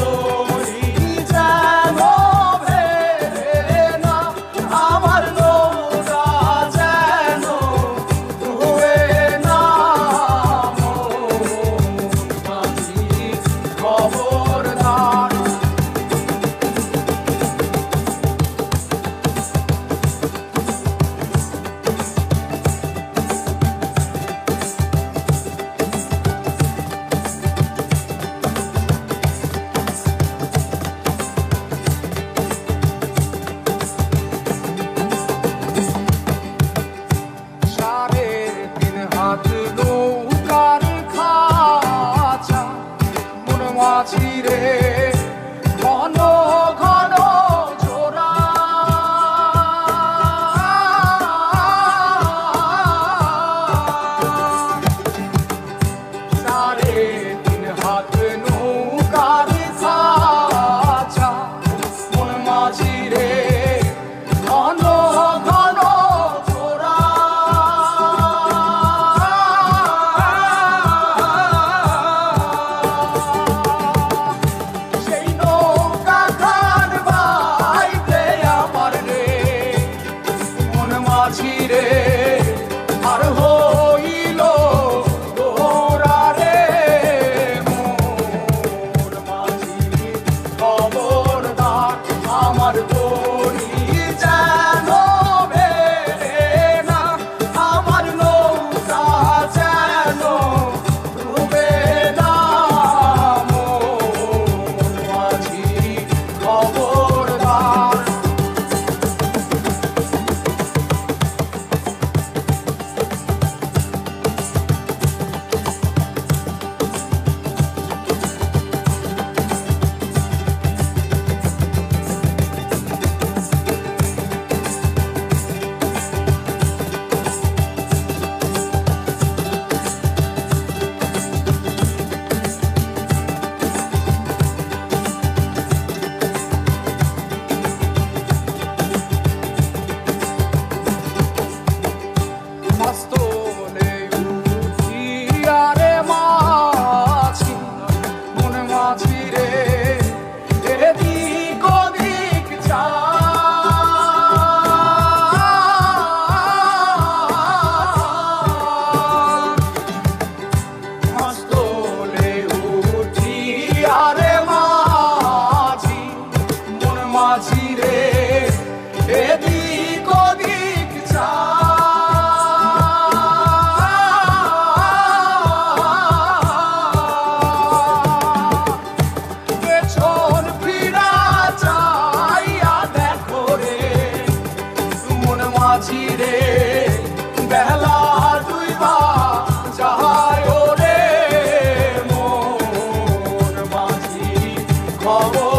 তরি যেন ভেড়ে না, আমার নৌকা যেন ডুবে না। মাঝি খবরদার। নৌকার খাঁচা মন মাঝি রে, ঘন ঘন জোড়া। সাড়ে তিন হাত নৌকার খাঁচা মন মাঝি রে, ঘন ঘন জোড়া। মাঝিরে আর হইল গোরা রে, মোর মাঝি খবরদার। আমার তরি যেন ভেড়ে না, আমার নৌকা যেন ডুবে না। মোর মাঝি খবরদার। মাস্তলে উঠিয়া রে মাঝি, মন মাঝি রে, এদিক ওদিক মাস্তলে উঠিয়া রে মাঝি, মন মাঝি রে, এদিক ওদিক পেছন ফিরা চাইয়া দেখো রে, মন মাঝি রে, বেলা দুইবা যায় রে, মন মাঝি খবর